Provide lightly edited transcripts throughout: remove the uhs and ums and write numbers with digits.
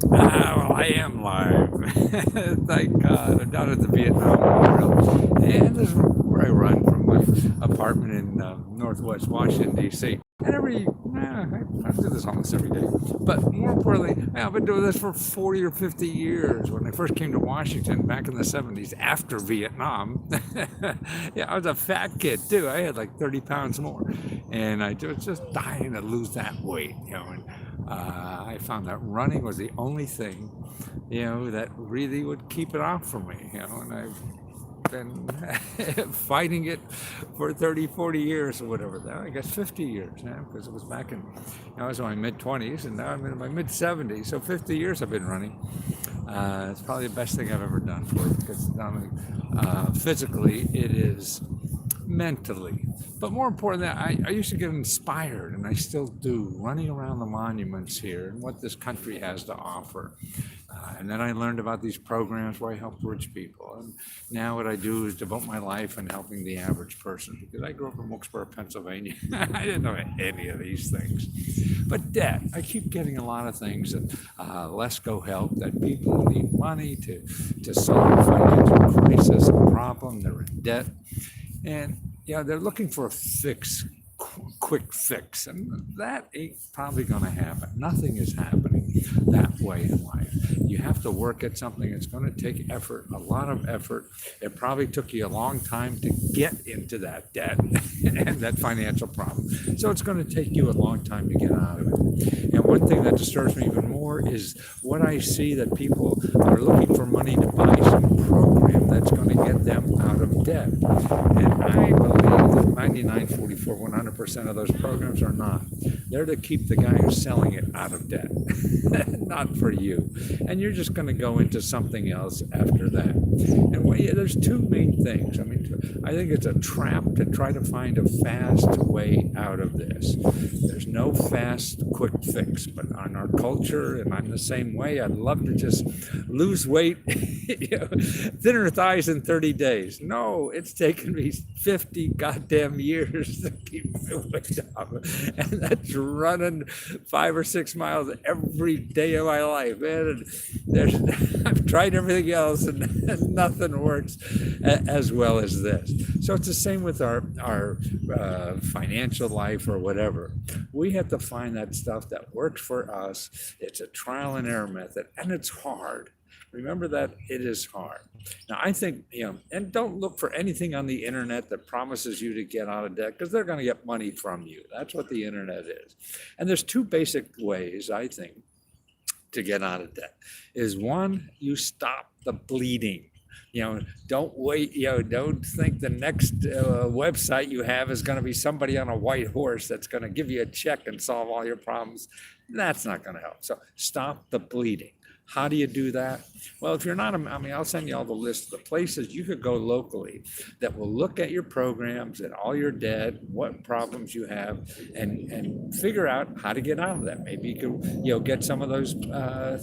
Well, I am live. Thank God. I'm down at the Vietnam Memorial. And this is where I run from my apartment in Northwest Washington, D.C. And I do this almost every day. But more importantly, I've been doing this for 40 or 50 years. When I first came to Washington back in the 70s after Vietnam, yeah, I was a fat kid too. I had like 30 pounds more. And I was just dying to lose that weight, And I found that running was the only thing, that really would keep it off for me, and I've been fighting it for 30, 40 years or whatever. Now, I guess 50 years, because it was back in, I was in my mid-20s, and now I'm in my mid-70s, so 50 years I've been running. It's probably the best thing I've ever done for it, because not only physically, it is mentally. But more importantly, I used to get inspired, and I still do, running around the monuments here and what this country has to offer. And then I learned about these programs where I help rich people. And now what I do is devote my life in helping the average person, because I grew up in Wilkesboro, Pennsylvania. I didn't know any of these things. But debt, I keep getting a lot of things that Lesko help, that people need money to solve a financial crisis, a problem, they're in debt. And they're looking for a fix, quick fix, and that ain't probably going to happen. Nothing is happening that way in life. You have to work at something. It's going to take effort, a lot of effort. It probably took you a long time to get into that debt and that financial problem. So it's going to take you a long time to get out of it. And one thing that disturbs me even more is what I see, that people are looking for money to buy some program that's going to get them out of debt. And I believe that 99, 44, 100% of those programs are not. They're to keep the guy who's selling it out of debt, not for you. And you're just going to go into something else after that. And there's two main things. I think it's a trap to try to find a fast way out of this. There's no fast, quick fix. But on our culture, and I'm the same way, I'd love to just lose weight, thinner thighs in 30 days. No, it's taken me 50 goddamn years to keep my weight up. And that's running 5 or 6 miles every day of my life, man. And I've tried everything else, and nothing works as well as this. So it's the same with our financial life or whatever. We have to find that stuff that works for us. It's a trial and error method, and it's hard. Remember that it is hard. Now, I think, and don't look for anything on the internet that promises you to get out of debt, because they're going to get money from you. That's what the internet is. And there's two basic ways, I think, to get out of debt. Is one, you stop the bleeding. Don't wait, don't think the next website you have is going to be somebody on a white horse that's going to give you a check and solve all your problems. That's not going to help. So stop the bleeding. How do you do that? Well, if you're not, I'll send you all the list of the places you could go locally that will look at your programs and all your debt, what problems you have, and figure out how to get out of that. Maybe you could, get some of those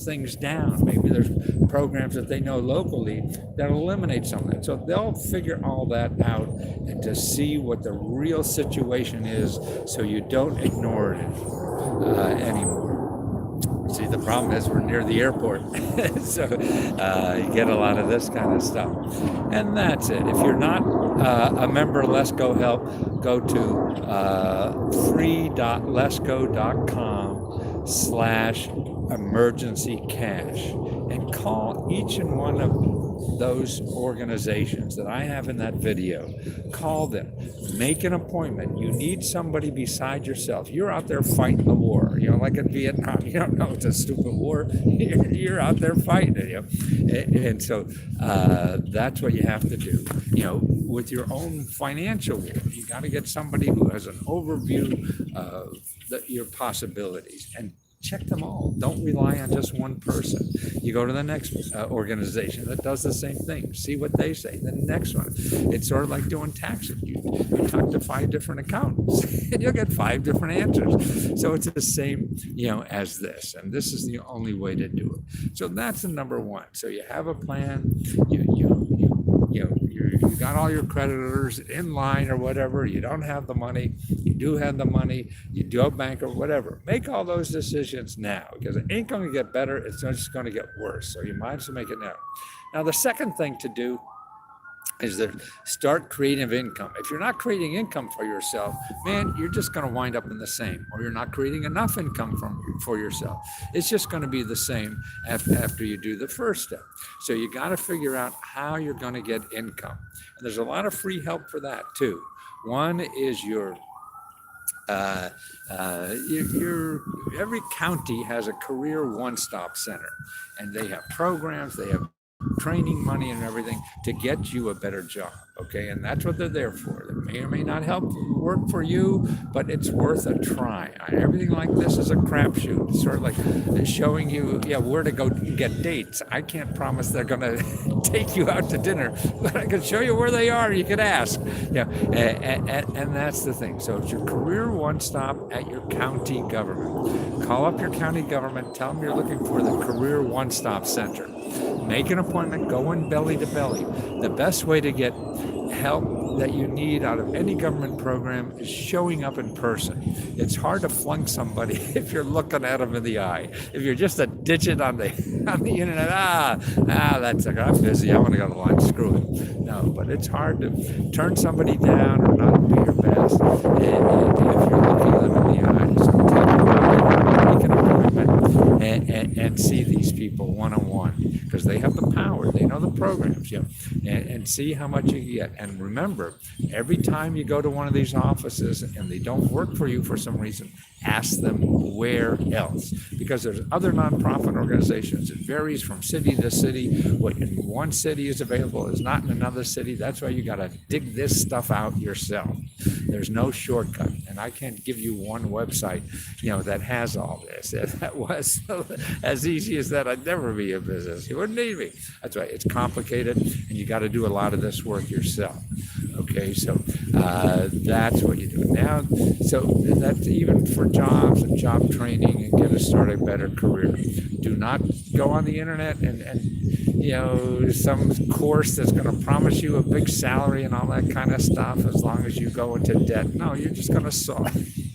things down. Maybe there's programs that they know locally that eliminate some of that. So they'll figure all that out and to see what the real situation is, so you don't ignore it anymore. See, the problem is we're near the airport, so you get a lot of this kind of stuff. And that's it. If you're not a member of Lesko Help, go to free.lesko.com/emergency cash and call each and one of those organizations that I have in that video. Call them, make an appointment. You need somebody beside yourself. You're out there fighting the war, like in Vietnam. You don't know it's a stupid war. You're out there fighting it, and so that's what you have to do. With your own financial war, you got to get somebody who has an overview of your possibilities and check them all. Don't rely on just one person. You go to the next organization that does the same thing. See what they say. The next one. It's sort of like doing taxes. You talk to 5 different accountants, and you'll get 5 different answers. So it's the same, as this. And this is the only way to do it. So that's the number one. So you have a plan. You you got all your creditors in line or whatever. You don't have the money. You do have the money. You do a bank or whatever. Make all those decisions now, because it ain't going to get better. It's just going to get worse. So you might as well make it now. Now, the second thing to do is to start creating income. If you're not creating income for yourself, man, you're just going to wind up in the same, or you're not creating enough income for yourself. It's just going to be the same after you do the first step. So you got to figure out how you're going to get income. And there's a lot of free help for that too. One is your every county has a career one-stop center, and they have programs, they have training money and everything to get you a better job. Okay, and that's what they're there for. They may or may not help work for you, but it's worth a try. Everything like this is a crapshoot. It's sort of like showing you, where to go get dates. I can't promise they're going to take you out to dinner, but I can show you where they are. You can ask. And that's the thing. So it's your career one stop at your county government. Call up your county government. Tell them you're looking for the career one stop center. Make an appointment. Go in belly to belly. The best way to get help that you need out of any government program is showing up in person. It's hard to flunk somebody if you're looking at them in the eye. If you're just a digit on the internet, that's like, I'm busy, I want to go to lunch, screw it. No, but it's hard to turn somebody down or not be your best. And if you're looking at them in the eye, just take a make an appointment and see these people one-on-one, because they have the power, they know the programs, and see how much you get. And remember, every time you go to one of these offices and they don't work for you for some reason, ask them where else, because there's other nonprofit organizations. It varies from city to city. What in one city is available is not in another city. That's why you got to dig this stuff out yourself. There's no shortcut, and I can't give you one website, that has all this. If that was as easy as that, I'd never be in business. You wouldn't need me. That's right. It's complicated, and you got to do a lot of this work yourself. Okay, so that's what you do now. So that's even for jobs and job training and get a better career. Do not go on the internet and some course that's going to promise you a big salary and all that kind of stuff as long as you go into debt. No, you're just going to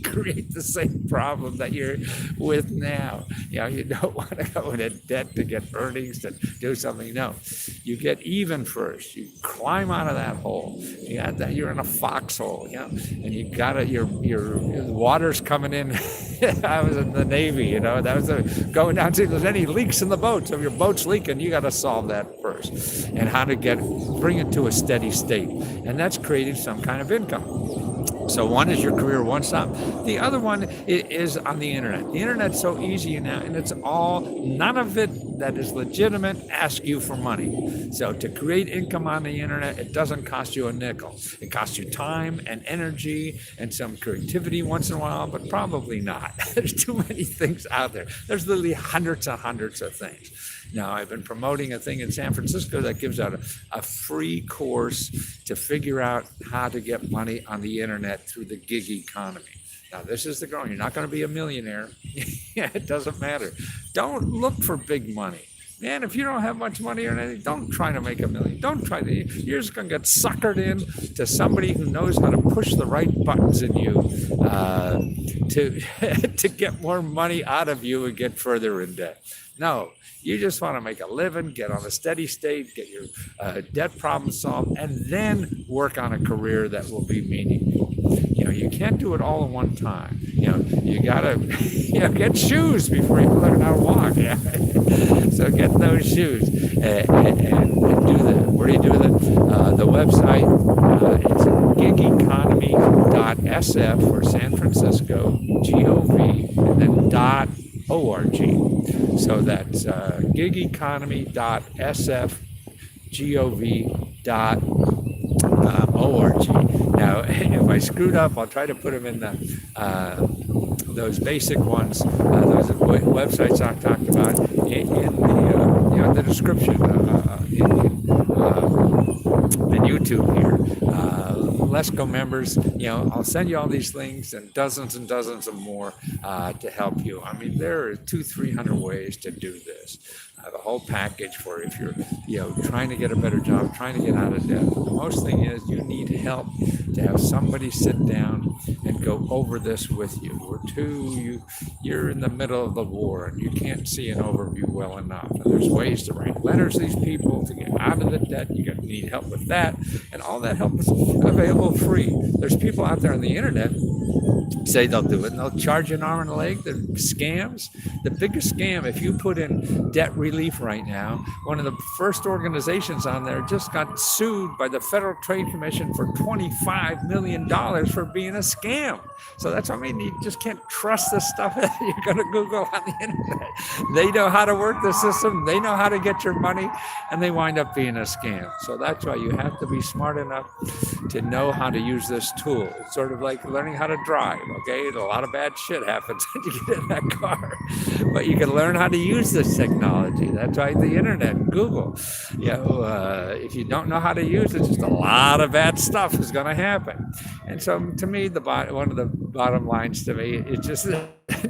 create the same problem that you're with now. You don't want to go into debt to get earnings to do something. No, you get even first. You climb out of that hole. You're in a foxhole, and you got it. Your water's coming in. I was in the Navy, that was going down to see if there's any leaks in the boat. So if your boat's leaking, you got to solve that first, and how to bring it to a steady state, and that's creating some kind of income. So one is your career one stop. The other one is on the internet. The internet's so easy now, and it's none of it that is legitimate asks you for money. So to create income on the internet, it doesn't cost you a nickel. It costs you time and energy and some creativity once in a while, but probably not. There's too many things out there. There's literally hundreds and hundreds of things. Now, I've been promoting a thing in San Francisco that gives out a free course to figure out how to get money on the internet through the gig economy. Now, this is the goal. You're not going to be a millionaire. It doesn't matter. Don't look for big money. Man, if you don't have much money or anything, don't try to make $1 million. Don't try to. You're just going to get suckered in to somebody who knows how to push the right buttons in you to get more money out of you and get further in debt. No, you just want to make a living, get on a steady state, get your debt problem solved, and then work on a career that will be meaningful. You can't do it all at one time. You gotta get shoes before you learn how to walk. So get those shoes and do that. Where do you do that? The website it's gigeconomy.sf for San Francisco, GOV, and then .org. So that's gigeconomy.sf, gov.org. Now, if I screwed up, I'll try to put them in those basic ones, those websites I talked about in the description in YouTube here. Lesko members, I'll send you all these things and dozens of more to help you. I mean, there are 200-300 ways to do this. the whole package for if you're, trying to get a better job, trying to get out of debt. The most thing is you need help to have somebody sit down and go over this with you. You're in the middle of the war and you can't see an overview well enough. And there's ways to write letters to these people to get out of the debt. You need help with that, and all that help is available free. There's people out there on the internet say they'll do it and they'll charge you an arm and a leg. They're scams. The biggest scam, if you put in debt relief right now, one of the first organizations on there just got sued by the Federal Trade Commission for $25 million for being a scam. So that's what I mean. You just can't trust the stuff that you're going to Google on the internet. They know how to work the system. They know how to get your money, and they wind up being a scam. So that's why you have to be smart enough to know how to use this tool. It's sort of like learning how to drive. Okay, a lot of bad shit happens when you get in that car, but you can learn how to use this technology. That's why the internet, Google. If you don't know how to use it, just a lot of bad stuff is going to happen. And so, to me, one of the bottom lines to me is just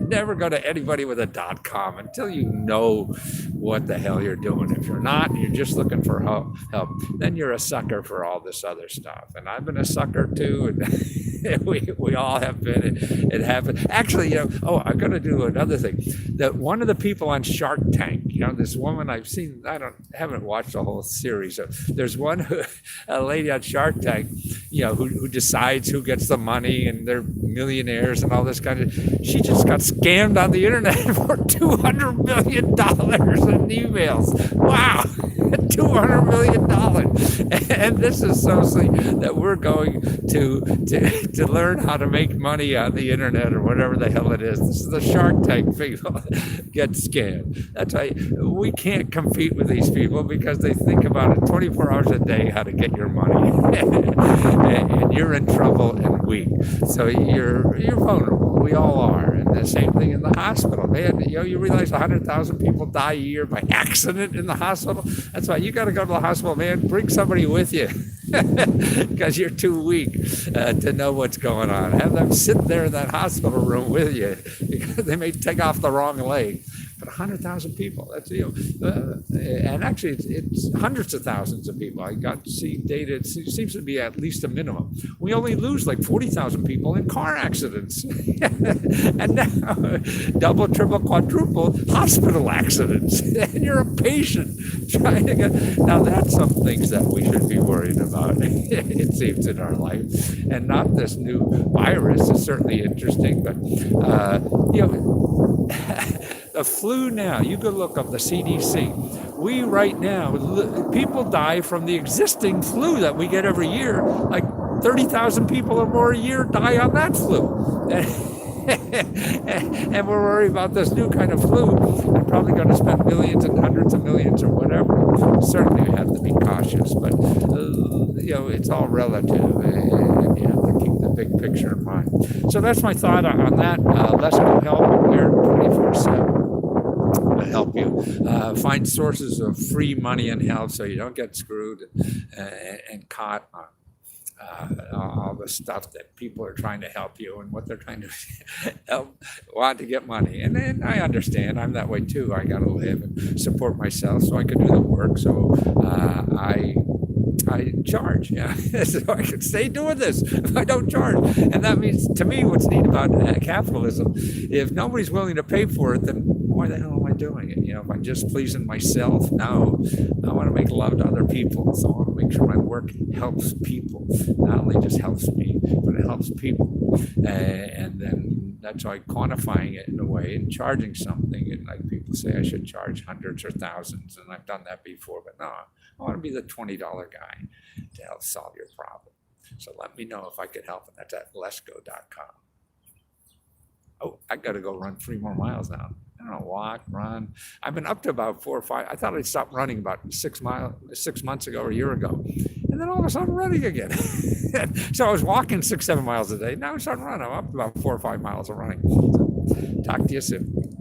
never go to anybody with a .com until you know what the hell you're doing. If you're not, and you're just looking for help, then you're a sucker for all this other stuff. And I've been a sucker too, and we all have been. It happened. Actually, I'm going to do another thing. That one of the people on Shark Tank, this woman I've seen, haven't watched the whole series. There's a lady on Shark Tank, who decides who gets the money, and they're millionaires and all this kind of. She just got scammed on the internet for $200 million in emails. Wow, $200 million. And this is something that we're going to learn how to make money on the internet or whatever the hell it is. This is the Shark Tank people get scammed. That's why we can't compete with these people, because they think about it 24 hours a day how to get your money. And you're in trouble and weak. So you're vulnerable. We all are. And the same thing in the hospital. You realize 100,000 people die a year by accident in the hospital. That's why you got to go to the hospital, man. Bring somebody with you, because you're too weak to know what's going on. Have them sit there in that hospital room with you, because they may take off the wrong leg. But 100,000 people, that's, and actually it's hundreds of thousands of people. I got to see data, it seems to be at least a minimum. We only lose like 40,000 people in car accidents. And now double, triple, quadruple hospital accidents. And you're a patient trying to get, now that's some things that we should be worried about, it seems, in our life. And not this new virus is certainly interesting, but, the flu now, you could look up the CDC. We right now, people die from the existing flu that we get every year. Like 30,000 people or more a year die on that flu. And we're worried about this new kind of flu. I'm probably going to spend millions and hundreds of millions or whatever. Certainly we have to be cautious, but it's all relative. And you have to keep the big picture in mind. So that's my thought on that. Lesko help. We're here 24/7. Help you find sources of free money and help, so you don't get screwed and caught on all the stuff that people are trying to help you and what they're trying to want to get money. And then I understand, I'm that way too. I got to live and support myself so I can do the work. So I charge, so I can stay doing this if I don't charge. And that means, to me, what's neat about capitalism, if nobody's willing to pay for it, then why the hell am I doing it? If I'm just pleasing myself, no. I want to make love to other people. So I want to make sure my work helps people. Not only just helps me, but it helps people. And then that's why quantifying it in a way and charging something. And like people say, I should charge hundreds or thousands. And I've done that before, but no, I want to be the $20 guy to help solve your problem. So let me know if I could help. And that's at Lesko.com. Oh, I got to go run 3 more miles now. I don't know, walk, run. I've been up to about 4 or 5. I thought I'd stop running about 6 months ago or a year ago. And then all of a sudden I'm running again. So I was walking 6, 7 miles a day. Now I'm starting to run. I'm up to about 4 or 5 miles of running. So, talk to you soon.